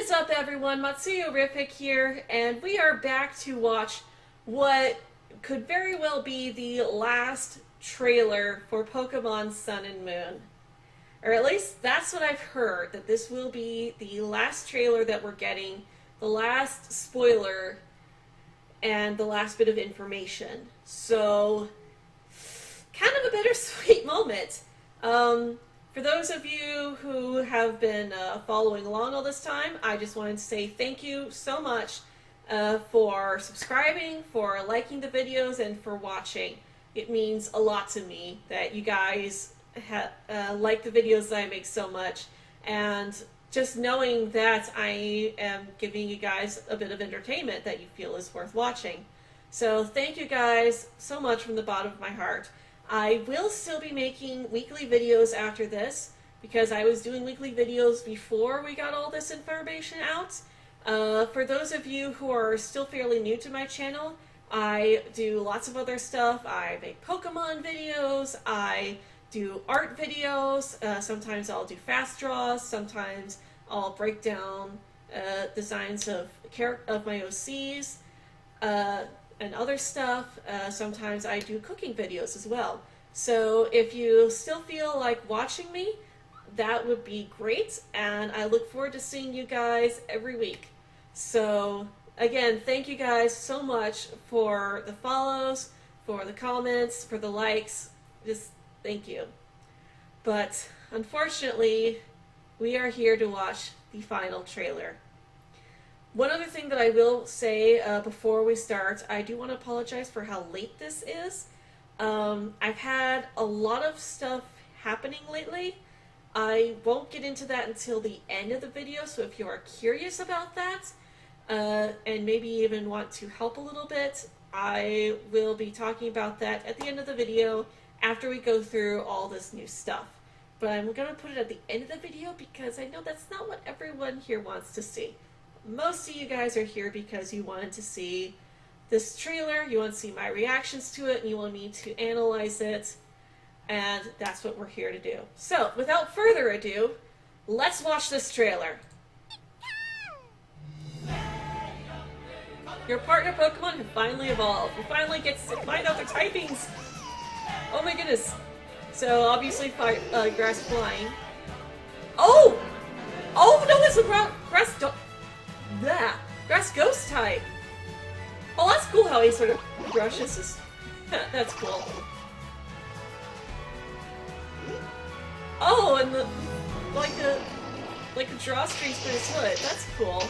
is up, everyone? Matsuyo Rippic here, and we are back to watch what could very well be the last trailer for Pokemon Sun and Moon. Or at least that's what I've heard, that this will be the last trailer that we're getting, the last spoiler, and the last bit of information. So, kind of a bittersweet moment. For those of you who have been following along all this time, I just wanted to say thank you so much for subscribing, for liking the videos, and for watching. It means a lot to me that you guys like the videos that I make so much, and just knowing that I am giving you guys a bit of entertainment that you feel is worth watching. So thank you guys so much from the bottom of my heart. I will still be making weekly videos after this, because I was doing weekly videos before we got all this information out. For those of you who are still fairly new to my channel, I do lots of other stuff. I make Pokemon videos, I do art videos, sometimes I'll do fast draws, sometimes I'll break down designs of my OCs, and other stuff. Sometimes I do cooking videos as well. So if you still feel like watching me, that would be great, and I look forward to seeing you guys every week. So again, thank you guys so much for the follows, for the comments, for the likes. Just thank you. But unfortunately, we are here to watch the final trailer. One other thing that I will say before we start, I do want to apologize for how late this is. I've had a lot of stuff happening lately. I won't get into that until the end of the video, so if you are curious about that, and maybe even want to help a little bit, I will be talking about that at the end of the video after we go through all this new stuff. But I'm going to put it at the end of the video because I know that's not what everyone here wants to see. Most of you guys are here because you wanted to see this trailer, you want to see my reactions to it, and you want me to analyze it, and that's what we're here to do. So, without further ado, let's watch this trailer. Your partner Pokemon have finally evolved. We finally get to find out their typings. Oh my goodness. So, obviously, grass flying. Oh! Oh no, it's a grass ghost type. Oh, that's cool how he sort of brushes his... That's cool. Oh, and the like a drawstrings for his hood. That's cool.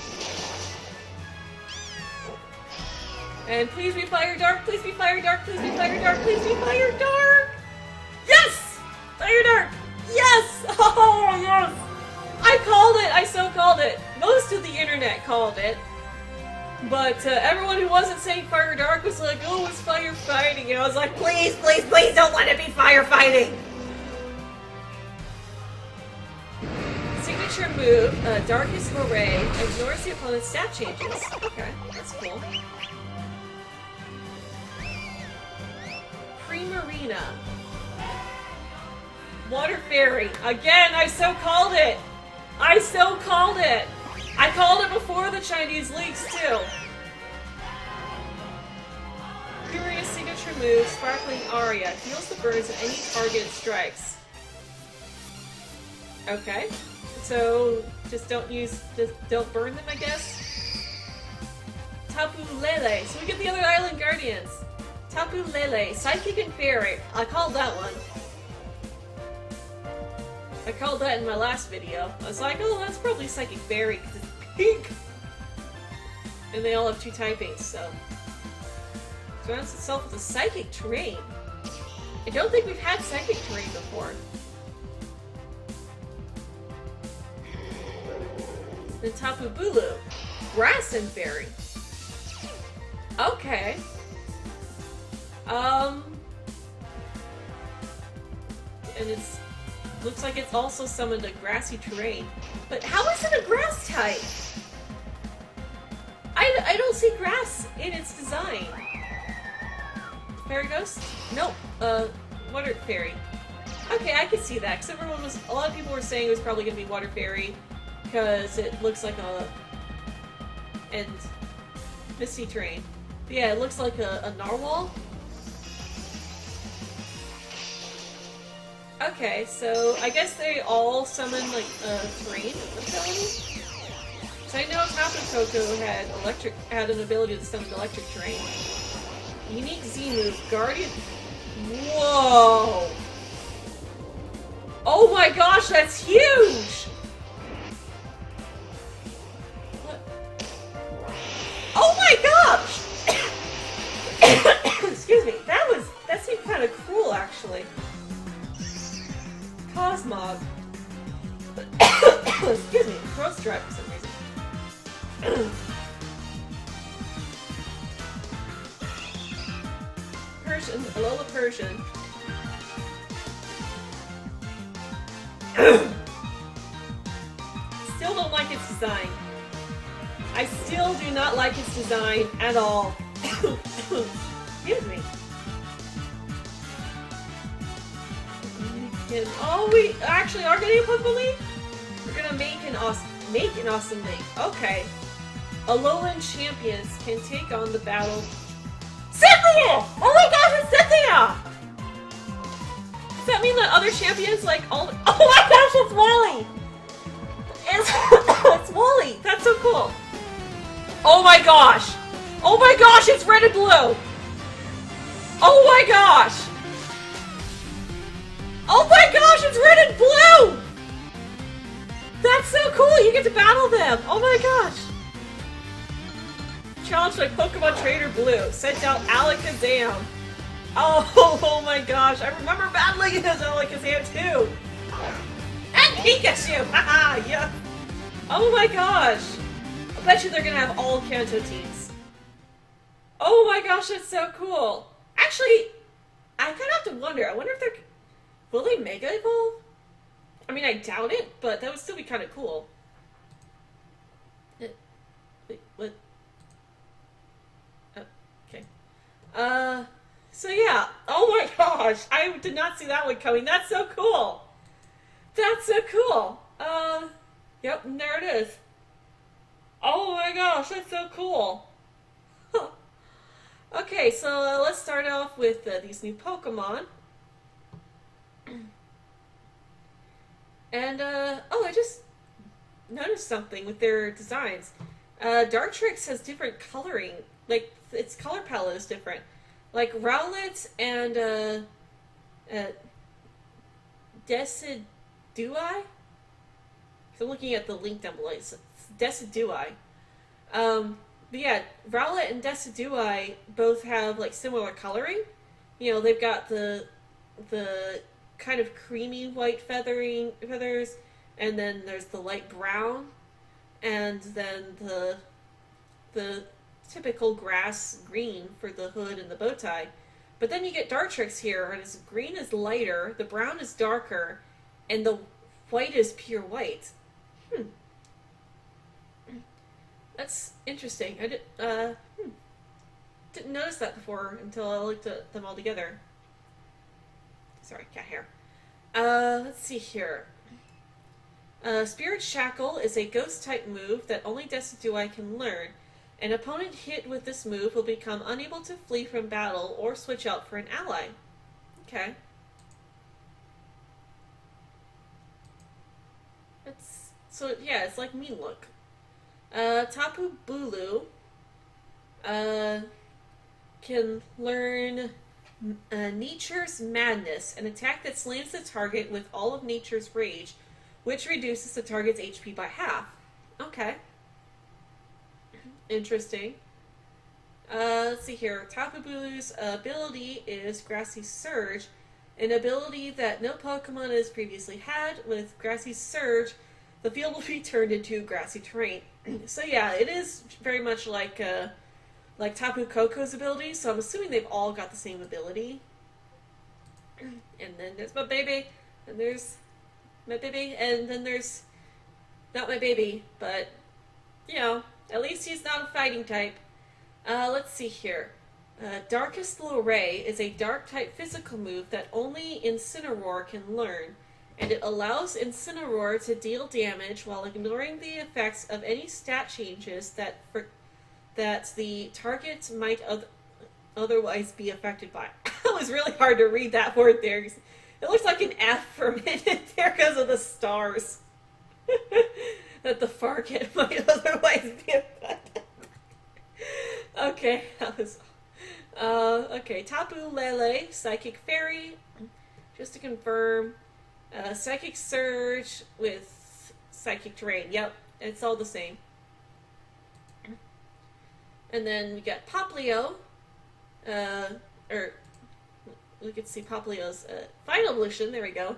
And please be fire dark. Please be fire dark. Please be fire dark. Please be fire dark. Yes, fire dark. Yes. Oh yes. I called it! I so called it! Most of the internet called it. But everyone who wasn't saying Fire Dark was like, oh, it's firefighting. And I was like, please, please, please don't let it be firefighting! Signature move, Darkest Array, ignores the opponent's stat changes. Okay, that's cool. Primarina. Water Fairy. Again, I so called it! I so called it! I called it before the Chinese leaks, too! Furious signature move, Sparkling Aria. Heals the burns of any target it strikes. Okay. So, just don't burn them, I guess? Tapu Lele. So we get the other Island Guardians. Tapu Lele, Psychic and Fairy. I called that one. I called that in my last video. I was like, oh, that's probably Psychic Fairy because it's pink! And they all have two typings, so. Surrounds itself with a Psychic terrain. I don't think we've had Psychic terrain before. Then Tapu Bulu. Grass and Fairy. Okay. And it's... looks like it's also summoned a grassy terrain. But how is it a grass type? I don't see grass in its design. Fairy Ghost? Nope. Water Fairy. Okay, I can see that, because a lot of people were saying it was probably going to be Water Fairy, because it looks like a... and misty terrain. But yeah, it looks like a narwhal. Okay, so I guess they all summon like a terrain ability. So I know Tapu Koko had an ability to summon electric terrain. Unique Z move, Guardian. Whoa! Oh my gosh, that's huge! What? Oh my gosh! Excuse me, that seemed kind of cruel actually. Cosmog. Excuse me, throat's dry for some reason. Persian, Alola Persian. Still don't like its design. I still do not like its design at all. Excuse me. Oh, we actually are gonna put the league? We're gonna make an awesome league. Okay. Alolan champions can take on the battle. Cynthia! Oh my gosh, it's Cynthia! Does that mean that other champions like all? Oh my gosh, it's Wally! It's Wally! That's so cool! Oh my gosh! Oh my gosh, it's red and blue! Oh my gosh! Oh my gosh, it's red and blue! That's so cool, you get to battle them! Oh my gosh! Challenged by Pokemon Trainer Blue. Sent out Alakazam. Oh my gosh, I remember battling as Alakazam too! And Pikachu! Haha, yeah! Oh my gosh! I bet you they're gonna have all Kanto teams. Oh my gosh, that's so cool! Actually, I kind of have to wonder. I wonder if they're... Will they Mega Evolve? I mean, I doubt it, but that would still be kind of cool. Wait, what? Oh, okay. So yeah. Oh my gosh! I did not see that one coming. That's so cool! That's so cool! Yep, and there it is. Oh my gosh, that's so cool! Okay, so let's start off with these new Pokemon. And, oh, I just noticed something with their designs. Dartrix has different coloring. Like, its color palette is different. Like, Rowlet and, Decidui? I'm looking at the link down below. It's Decidui. But yeah, Rowlet and Decidui both have, like, similar coloring. You know, they've got the kind of creamy white feathers, and then there's the light brown, and then the typical grass green for the hood and the bow tie. But then you get Dartrix here, and its green is lighter, the brown is darker, and the white is pure white. That's interesting. I didn't notice that before until I looked at them all together. Sorry, cat hair. Let's see here. Spirit Shackle is a ghost-type move that only Decidui can learn. An opponent hit with this move will become unable to flee from battle or switch out for an ally. Okay. Yeah, it's like Mean Look. Tapu Bulu can learn Nature's Madness, an attack that slams the target with all of Nature's Rage, which reduces the target's HP by half. Okay. Interesting. Let's see here. Tapu Bulu's ability is Grassy Surge, an ability that no Pokemon has previously had. With Grassy Surge, the field will be turned into grassy terrain. So yeah, it is very much like Tapu Koko's ability, so I'm assuming they've all got the same ability. And then there's my baby, and there's my baby, and then there's not my baby, but, you know, at least he's not a fighting type. Let's see here. Darkest Little Ray is a dark-type physical move that only Incineroar can learn. and it allows Incineroar to deal damage while ignoring the effects of any stat changes that the target might otherwise be affected by. It was really hard to read that word there. It looks like an F for a minute there because of the stars. That the target might otherwise be affected. Okay, that was... okay, Tapu Lele, Psychic Fairy, just to confirm, Psychic Surge with Psychic Terrain. Yep, it's all the same. And then we got Poplio, or we could see Poplio's final evolution, there we go,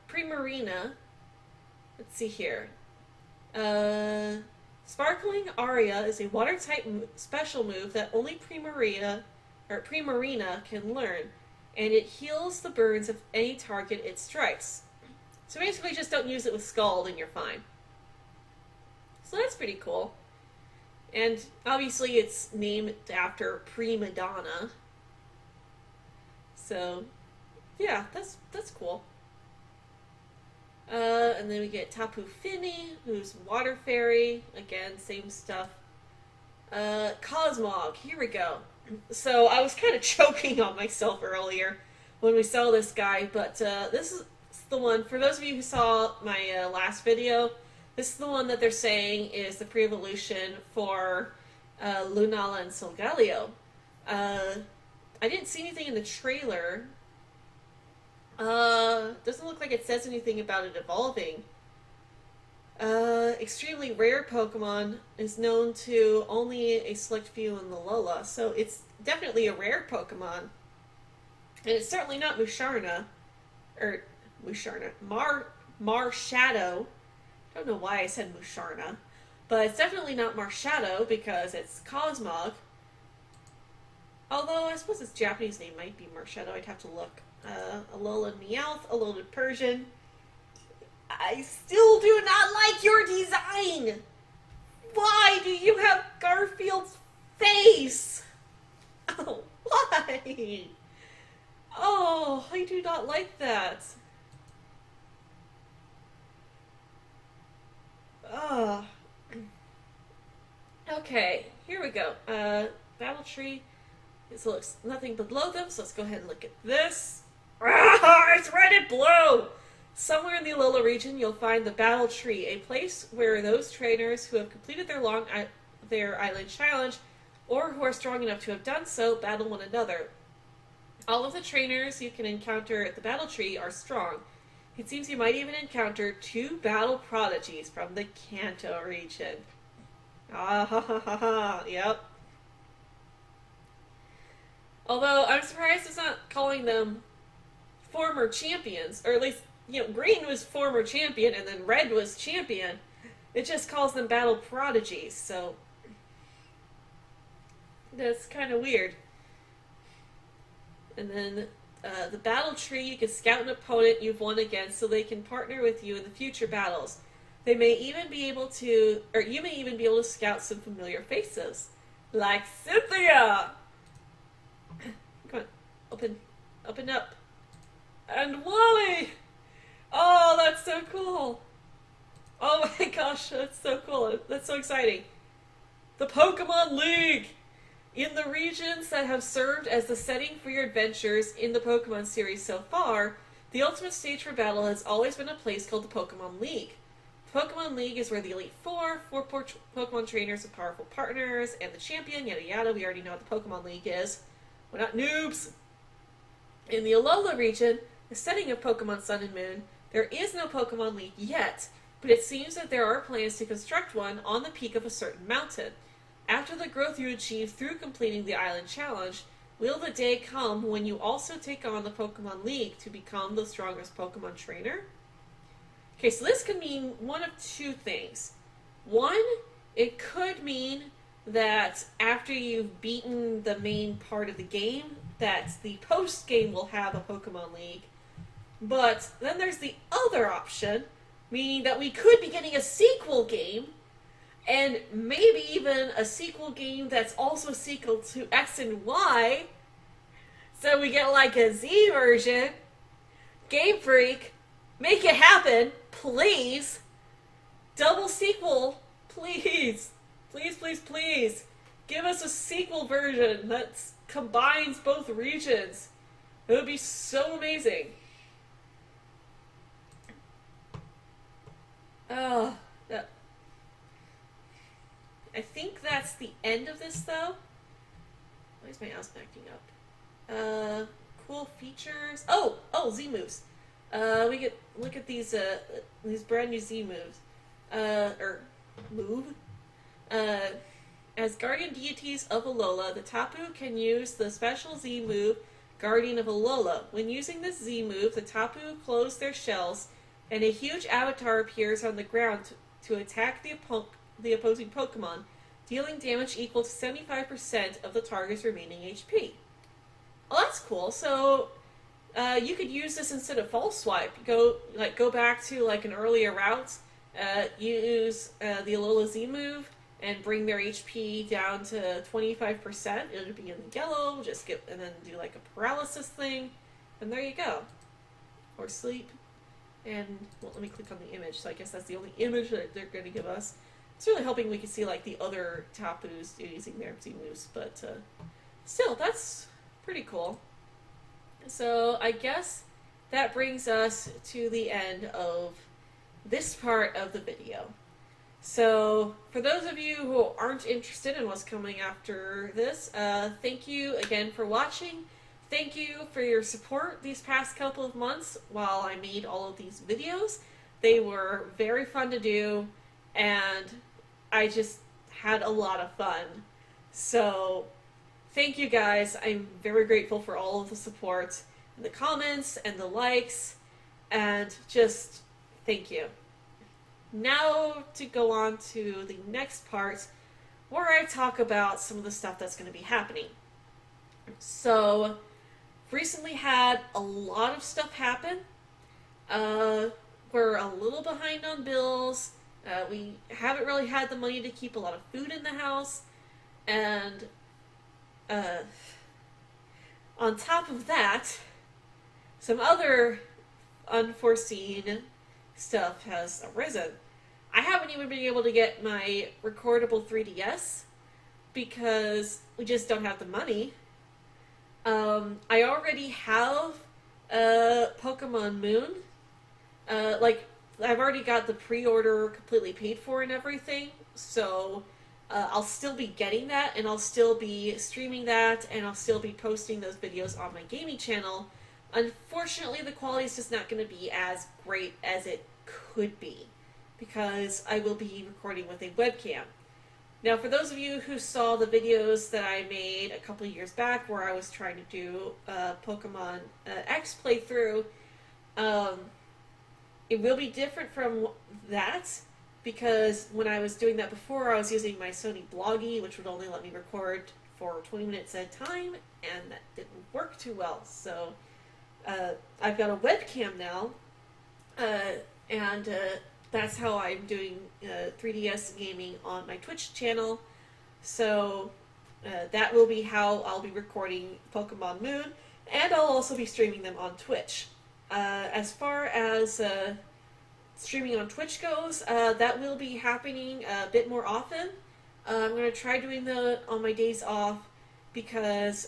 Primarina. Let's see here. Sparkling Aria is a water-type special move that only Primarina can learn, and it heals the burns of any target it strikes. So basically just don't use it with Scald and you're fine. So that's pretty cool. And obviously it's named after Prima Donna. So yeah, that's cool. And then we get Tapu Fini, who's Water Fairy. Again, same stuff. Cosmog, here we go. So I was kind of choking on myself earlier when we saw this guy, but this is the one, for those of you who saw my last video, this is the one that they're saying is the pre-evolution for Lunala and Solgaleo. I didn't see anything in the trailer. Doesn't look like it says anything about it evolving. Extremely rare Pokemon is known to only a select few in the Alola, so it's definitely a rare Pokemon. And it's certainly not Musharna. Or, Musharna. Marshadow. I don't know why I said Musharna. But it's definitely not Marshadow because it's Cosmog. Although, I suppose its Japanese name might be Marshadow. I'd have to look. Alolan Meowth, Alolan Persian. I still do not like your design! Why do you have Garfield's face? Oh, why? Oh, I do not like that. Ugh. Okay, here we go. Battle Tree. This looks nothing but below them, so let's go ahead and look at this. Ah, it's red and blue! Somewhere in the Alola region, you'll find the Battle Tree, a place where those trainers who have completed their island challenge, or who are strong enough to have done so, battle one another. All of the trainers you can encounter at the Battle Tree are strong. It seems you might even encounter 2 battle prodigies from the Kanto region. Ah ha ha ha ha, yep. Although, I'm surprised it's not calling them former champions, or at least, you know, green was former champion and then red was champion. It just calls them battle prodigies, so that's kind of weird. And then the battle tree, you can scout an opponent you've won against so they can partner with you in the future battles. They may even be able to, or you may even be able to scout some familiar faces, like Cynthia! Come on, open up. And Wally! Oh, that's so cool! Oh my gosh, that's so cool. That's so exciting. The Pokemon League! In the regions that have served as the setting for your adventures in the Pokemon series so far, the ultimate stage for battle has always been a place called the Pokemon League. The Pokemon League is where the Elite Four Pokemon trainers with powerful partners, and the champion, yada yada, we already know what the Pokemon League is. We're not noobs! In the Alola region, the setting of Pokemon Sun and Moon, there is no Pokemon League yet, but it seems that there are plans to construct one on the peak of a certain mountain. After the growth you achieve through completing the Island Challenge, will the day come when you also take on the Pokemon League to become the strongest Pokemon trainer? Okay, so this could mean one of 2 things. One, it could mean that after you've beaten the main part of the game, that the post-game will have a Pokemon League. But then there's the other option, meaning that we could be getting a sequel game, and maybe even a sequel game that's also a sequel to X and Y. So we get like a Z version. Game Freak, Make it happen, please. Double sequel, please. Please, please, please. Give us a sequel version that combines both regions. It would be so amazing. Oh, I think that's the end of this, though. Why is my mouse acting up? Cool features. Oh, Z moves. We get look at these brand new Z moves. Or move. As guardian deities of Alola, the Tapu can use the special Z move, Guardian of Alola. When using this Z move, the Tapu close their shells, and a huge avatar appears on the ground to attack the opposing Pokemon, dealing damage equal to 75% of the target's remaining HP. Oh, that's cool. So you could use this instead of False Swipe. Go back to like an earlier route. Use the Alola Z move and bring their HP down to 25%. It'll be in yellow. And then do like a paralysis thing, and there you go. Or sleep. And well, let me click on the image. So I guess that's the only image that they're going to give us. It's really hoping we can see like the other Tapus using their Z moves, but still, that's pretty cool. So I guess that brings us to the end of this part of the video. So for those of you who aren't interested in what's coming after this, thank you again for watching. Thank you for your support these past couple of months while I made all of these videos. They were very fun to do, and I just had a lot of fun. So thank you guys. I'm very grateful for all of the support, and the comments, and the likes, and just thank you. Now to go on to the next part where I talk about some of the stuff that's going to be happening. So, recently had a lot of stuff happen. We're a little behind on bills. We haven't really had the money to keep a lot of food in the house. And on top of that, some other unforeseen stuff has arisen. I haven't even been able to get my recordable 3DS because we just don't have the money. I already have Pokemon Moon. I've already got the pre-order completely paid for and everything, so I'll still be getting that, and I'll still be streaming that, and I'll still be posting those videos on my gaming channel. Unfortunately, the quality is just not going to be as great as it could be, because I will be recording with a webcam. Now, for those of you who saw the videos that I made a couple of years back where I was trying to do Pokemon X playthrough, it will be different from that, because when I was doing that before, I was using my Sony Bloggy, which would only let me record for 20 minutes at a time, and that didn't work too well. So I've got a webcam now, and that's how I'm doing 3DS gaming on my Twitch channel. So that will be how I'll be recording Pokemon Moon, and I'll also be streaming them on Twitch. As far as streaming on Twitch goes, that will be happening a bit more often. I'm going to try doing that on my days off, because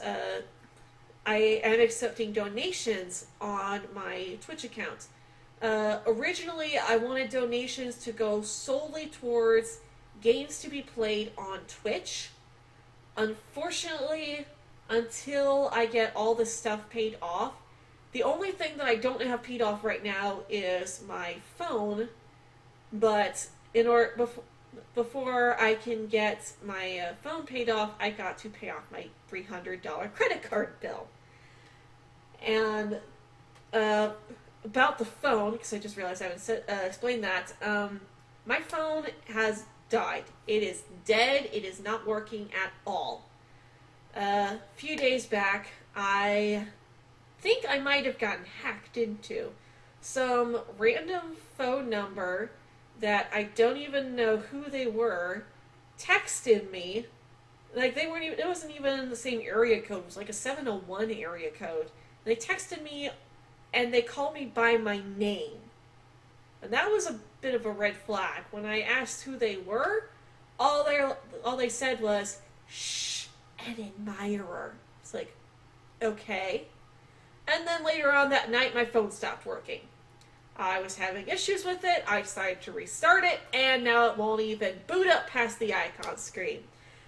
I am accepting donations on my Twitch account. Originally, I wanted donations to go solely towards games to be played on Twitch. Unfortunately, until I get all this stuff paid off, the only thing that I don't have paid off right now is my phone, but before I can get my phone paid off, I got to pay off my $300 credit card bill. And about the phone, because I just realized I haven't explained that, my phone has died. It is dead. It is not working at all. A few days back, I think I might have gotten hacked into. Some random phone number that I don't even know who they were texted me. Like, they weren't even, it wasn't even in the same area code. It was like a 701 area code. They texted me, and they called me by my name. And that was a bit of a red flag. When I asked who they were, all they said was, "Shh, an admirer." It's like, okay. And then later on that night, my phone stopped working. I was having issues with it. I decided to restart it, and now it won't even boot up past the icon screen.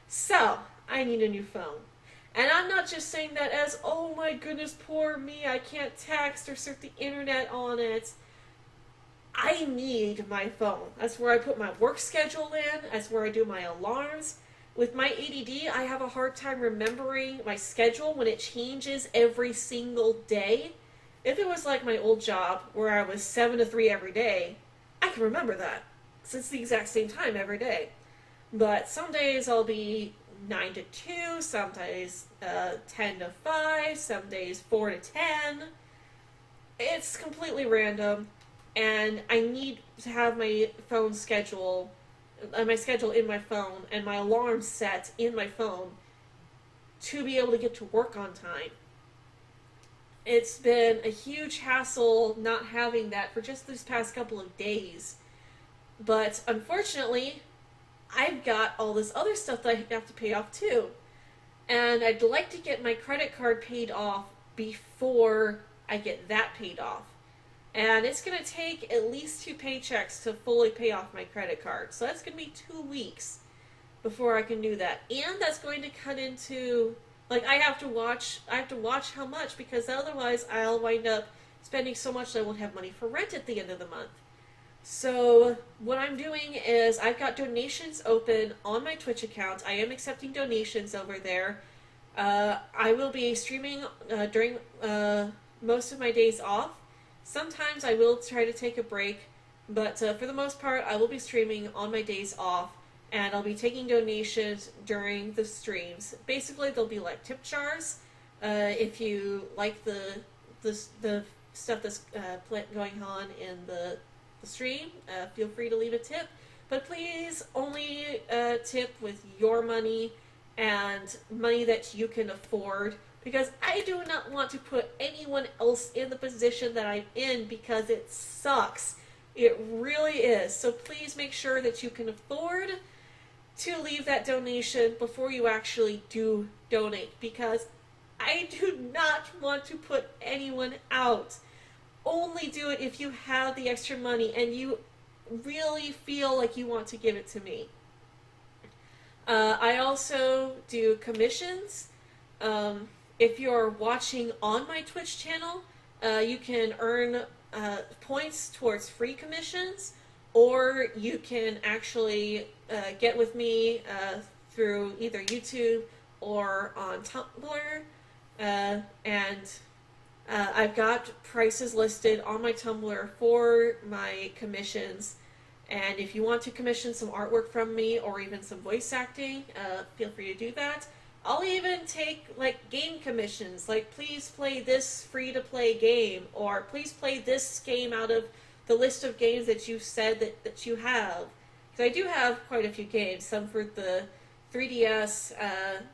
So, I need a new phone. And I'm not just saying that as, oh my goodness, poor me, I can't text or surf the internet on it. I need my phone. That's where I put my work schedule in. That's where I do my alarms. With my ADD, I have a hard time remembering my schedule when it changes every single day. If it was like my old job where I was 7 to 3 every day, I can remember that. So it's the exact same time every day. But some days I'll be 9 to 2, some days 10 to 5, some days 4 to 10. It's completely random, and I need to have my phone schedule, my schedule in my phone, and my alarm set in my phone to be able to get to work on time. It's been a huge hassle not having that for just these past couple of days. But unfortunately, I've got all this other stuff that I have to pay off too. And I'd like to get my credit card paid off before I get that paid off. And it's going to take at least 2 paychecks to fully pay off my credit card. So that's going to be 2 weeks before I can do that. And that's going to cut into, like, I have to watch how much, because otherwise I'll wind up spending so much that I won't have money for rent at the end of the month. So what I'm doing is I've got donations open on my Twitch account. I am accepting donations over there. I will be streaming during most of my days off. Sometimes I will try to take a break, but for the most part I will be streaming on my days off, and I'll be taking donations during the streams. Basically, they'll be like tip jars. If you like the stuff that's going on in the stream, feel free to leave a tip, but please only tip with your money and money that you can afford, because I do not want to put anyone else in the position that I'm in, because it sucks. It really is. So please make sure that you can afford to leave that donation before you actually do donate, because I do not want to put anyone out. Only do it if you have the extra money and you really feel like you want to give it to me. I also do commissions. If you're watching on my Twitch channel, you can earn points towards free commissions, or you can actually get with me through either YouTube or on Tumblr. I've got prices listed on my Tumblr for my commissions, and if you want to commission some artwork from me or even some voice acting, feel free to do that. I'll even take like game commissions, like please play this free-to-play game, or please play this game out of the list of games that you've said that you have. Because I do have quite a few games, some for the 3DS,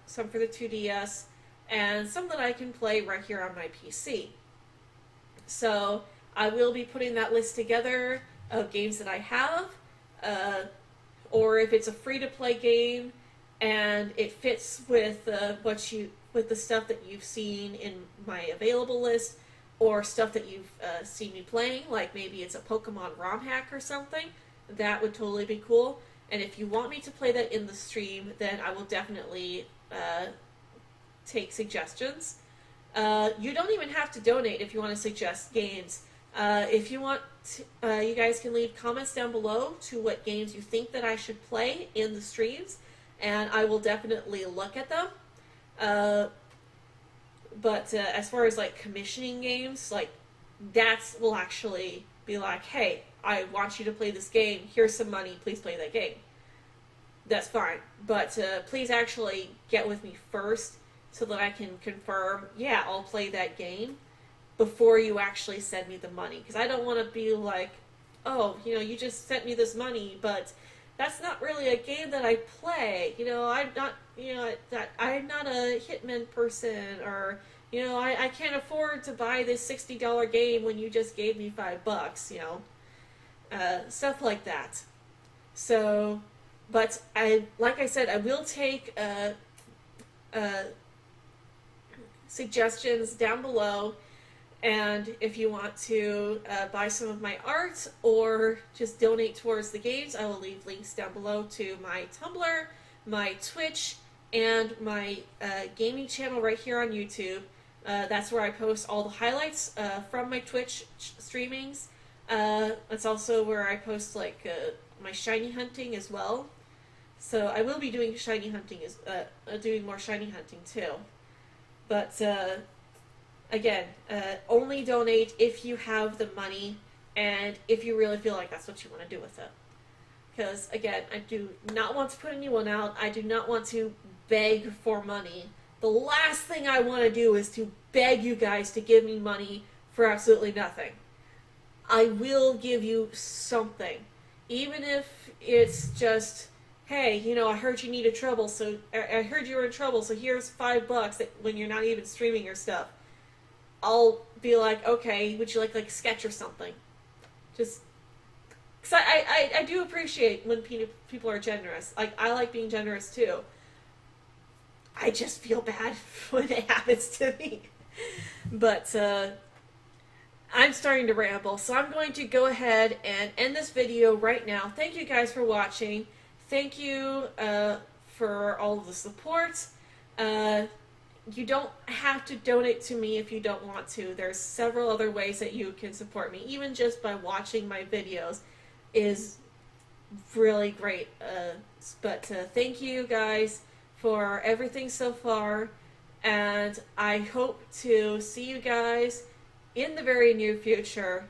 some for the 2DS, and some that I can play right here on my PC. So I will be putting that list together of games that I have, or if it's a free-to-play game and it fits with with the stuff that you've seen in my available list, or stuff that you've seen me playing, like maybe it's a Pokemon ROM hack or something, that would totally be cool. And if you want me to play that in the stream, then I will definitely take suggestions. You don't even have to donate if you want to suggest games. If you want, you guys can leave comments down below to what games you think that I should play in the streams, and I will definitely look at them. But as far as like commissioning games, like that will actually be like, hey, I want you to play this game, here's some money, please play that game. That's fine. But please actually get with me first so that I can confirm, yeah, I'll play that game, before you actually send me the money. Because I don't want to be like, oh, you just sent me this money, but that's not really a game that I play. I'm not, I'm not a Hitman person, or, I can't afford to buy this $60 game when you just gave me $5, stuff like that. So, but like I said, I will take suggestions down below, and if you want to buy some of my art or just donate towards the games, I will leave links down below to my Tumblr, my Twitch, and my gaming channel right here on YouTube. That's where I post all the highlights from my Twitch streamings. It's also where I post like my shiny hunting as well. So I will be doing shiny hunting doing more shiny hunting too. But again, only donate if you have the money and if you really feel like that's what you want to do with it. Because again, I do not want to put anyone out. I do not want to beg for money. The last thing I want to do is to beg you guys to give me money for absolutely nothing. I will give you something. Even if it's just, hey, you know, I heard you needed trouble, so I heard you were in trouble, so here's $5 when you're not even streaming your stuff. I'll be like, okay, would you like a sketch or something? Just, because I do appreciate when people are generous. Like, I like being generous too. I just feel bad when it happens to me. But, I'm starting to ramble, so I'm going to go ahead and end this video right now. Thank you guys for watching. Thank you for all of the support. You don't have to donate to me if you don't want to. There's several other ways that you can support me. Even just by watching my videos is really great. But thank you guys for everything so far, and I hope to see you guys in the very near future